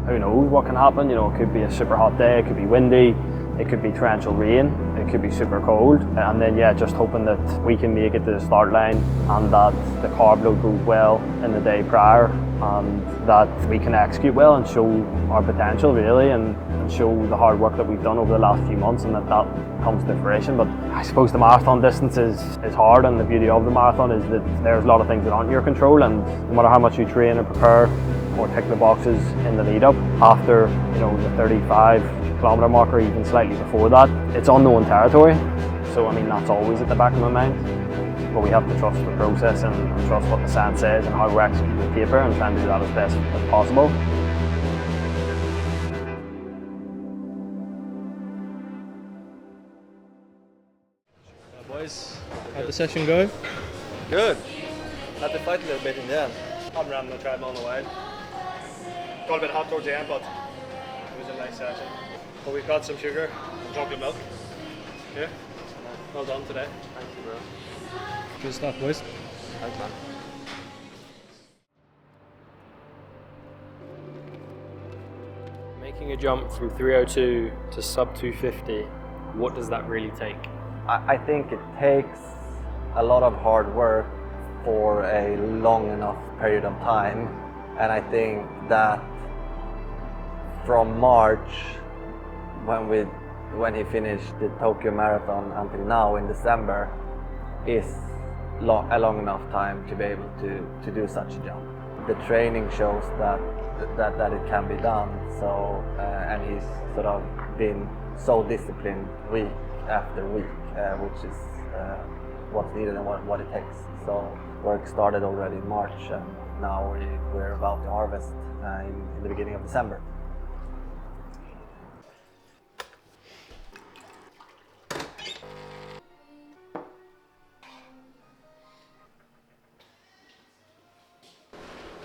who knows what can happen. You know, it could be a super hot day, it could be windy, it could be torrential rain, it could be super cold, and then just hoping that we can make it to the start line and that the carb load goes well in the day prior, and that we can execute well and show our potential really, and show the hard work that we've done over the last few months, and that comes to fruition. But I suppose the marathon distance is hard, and the beauty of the marathon is that there's a lot of things that aren't in your control, and no matter how much you train or prepare or tick the boxes in the lead up, after the 35 kilometre mark or even slightly before that, it's unknown territory. So I mean, that's always at the back of my mind, but we have to trust the process and trust what the science says and how we're executing the paper, and try and do that as best as possible. Boys, how'd the session go? Good. Had to fight a little bit in the end. Haven't ran the treadmill in a while. Got a bit hot towards the end, but it was a nice session. But we've got some sugar and chocolate milk. Yeah. Well done today. Thank you, bro. Good stuff, boys. Thanks, man. Making a jump from 302 to sub 250, what does that really take? I think it takes a lot of hard work for a long enough period of time, and I think that from March, when he finished the Tokyo Marathon until now in December, is a long enough time to be able to do such a jump. The training shows that it can be done. So and he's sort of been so disciplined week after week, which is what's needed and what it takes. So work started already in March, and now we're about to harvest in the beginning of December.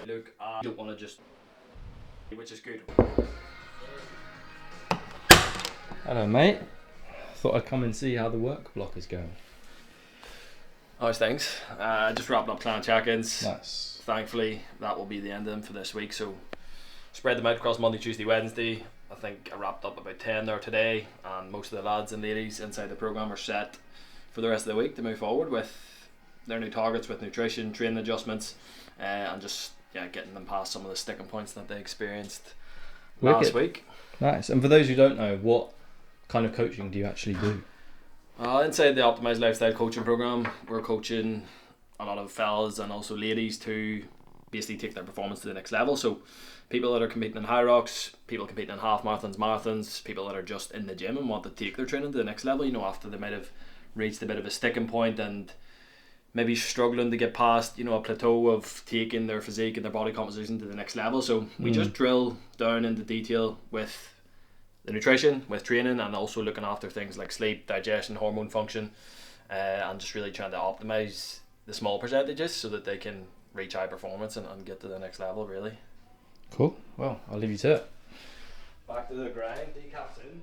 Look, I don't want to just, which is good. Hello, mate. Thought I'd come and see how the work block is going. How's things? Just wrapping up client check-ins. Nice. Thankfully, that will be the end of them for this week. So, spread them out across Monday, Tuesday, Wednesday. I think I wrapped up about 10 there today, and most of the lads and ladies inside the programme are set for the rest of the week to move forward with their new targets, with nutrition, training adjustments, and just getting them past some of the sticking points that they experienced last week. Nice. And for those who don't know, what kind of coaching do you actually do? Inside the Optimised Lifestyle coaching program, we're coaching a lot of fellas and also ladies to basically take their performance to the next level. So people that are competing in high rocks, people competing in half marathons, marathons, people that are just in the gym and want to take their training to the next level, after they might have reached a bit of a sticking point and maybe struggling to get past, a plateau of taking their physique and their body composition to the next level. So we just drill down into detail with the nutrition, with training, and also looking after things like sleep, digestion, hormone function, and just really trying to optimize the small percentages so that they can reach high performance and get to the next level, really. Cool. Well, I'll leave you to it. Back to the grind, decaf soon.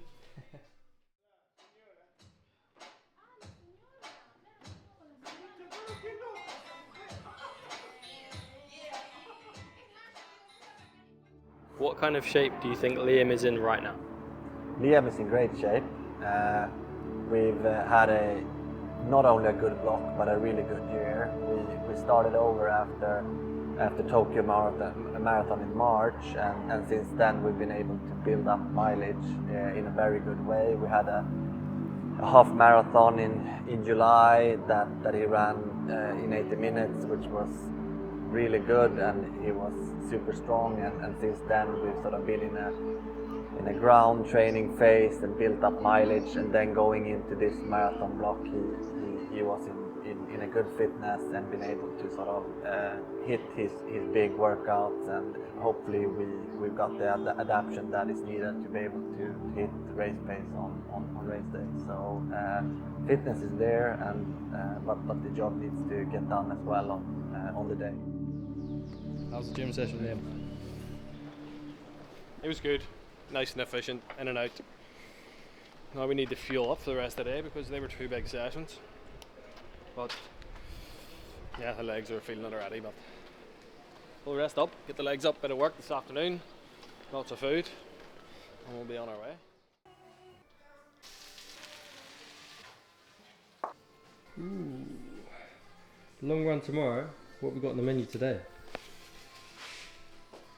What kind of shape do you think Liam is in right now? Liam is in great shape. We've had not only a good block, but a really good year. We started over after Tokyo Marathon in March, and since then we've been able to build up mileage in a very good way. We had a half marathon in July that he ran in 80 minutes, which was really good, and he was super strong, and since then we've sort of been in a ground training phase and built up mileage, and then going into this marathon block he was in a good fitness and been able to sort of hit his big workouts, and hopefully we've got the adaptation that is needed to be able to hit race pace on race day. So fitness is there, and but the job needs to get done as well on the day. How's the gym session, Liam? It was good, nice and efficient, in and out. Now we need to fuel up for the rest of the day because they were two big sessions. But yeah, the legs are feeling it already, but we'll rest up, get the legs up, bit of work this afternoon, lots of food, and we'll be on our way. Long run tomorrow. What we got on the menu today?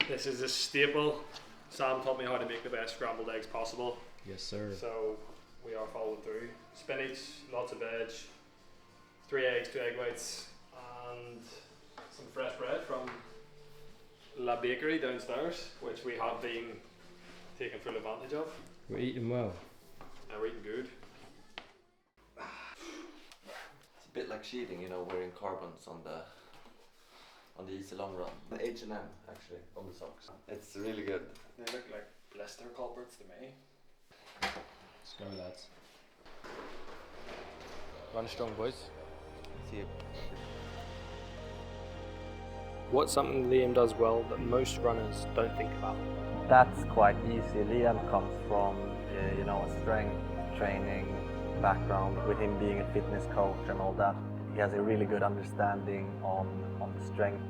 This is a staple. Sam taught me how to make the best scrambled eggs possible. Yes, sir. So we are following through. Spinach, lots of veg, 3 eggs, 2 egg whites, and some fresh bread from La Bakery downstairs, which we have been taking full advantage of. We're eating well. And we're eating good. It's a bit like cheating, you know, wearing carbons on the easy long run. The H&M actually on the socks. It's really good. They look like blister culprits to me. Let's go, lads. Run strong, boys. See you. What's something Liam does well that most runners don't think about? That's quite easy. Liam comes from a strength training background, with him being a fitness coach and all that. He has a really good understanding on the strength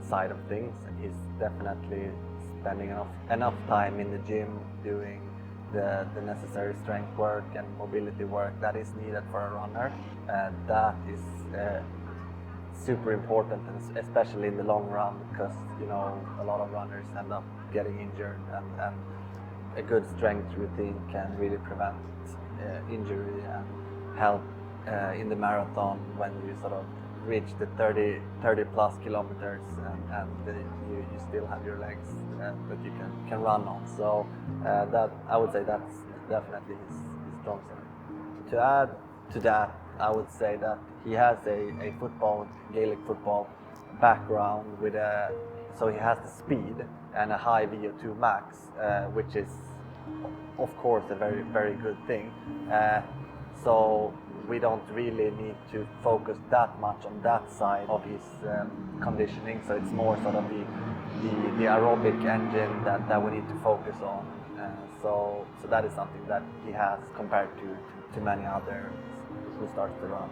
side of things, and he's definitely spending enough time in the gym doing the necessary strength work and mobility work that is needed for a runner. That is super important, and especially in the long run, because a lot of runners end up getting injured, and a good strength routine can really prevent injury and help in the marathon when you sort of reach the 30 plus kilometers, and you still have your legs that you can run on. So that, I would say, that's definitely his strong side. To add to that, I would say that he has a Gaelic football background so he has the speed and a high VO2 max, which is of course a very, very good thing. So we don't really need to focus that much on that side of his conditioning. So it's more sort of the aerobic engine that we need to focus on. So that is something that he has compared to many others who starts to run.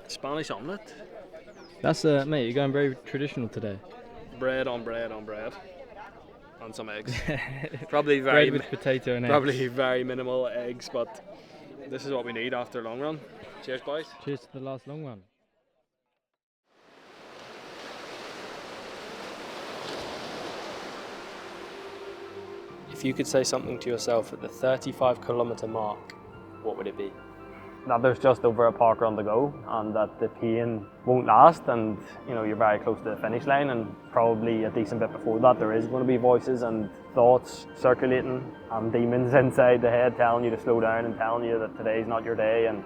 Spanish omelette. That's mate. You're going very traditional today. Bread on bread on bread. And some eggs. Probably Bread with potato and eggs. Probably very minimal eggs, but this is what we need after a long run. Cheers, boys. Cheers to the last long run. If you could say something to yourself at the 35-kilometre mark, what would it be? That there's just over a park run to go, and that the pain won't last, and you're very close to the finish line, and probably a decent bit before that there is going to be voices and thoughts circulating and demons inside the head telling you to slow down and telling you that today's not your day, and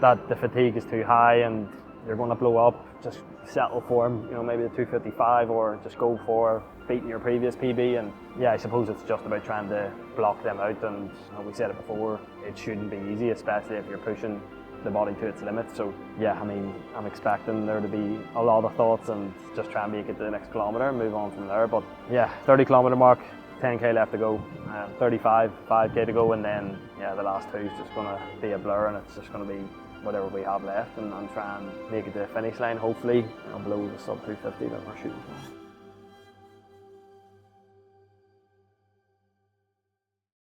that the fatigue is too high and you're going to blow up. Just settle for maybe the 2:55, or just go for beating your previous PB. And yeah, I suppose it's just about trying to block them out, and we said it before, it shouldn't be easy, especially if you're pushing the body to its limit. So yeah, I'm expecting there to be a lot of thoughts, and just try and make it to the next kilometre and move on from there. But yeah, 30-kilometre mark, 10k left to go, 35, 5k to go, and then yeah, the last two is just going to be a blur, and it's just going to be whatever we have left, and try and make it to the finish line, hopefully below the sub 250 that we're shooting for.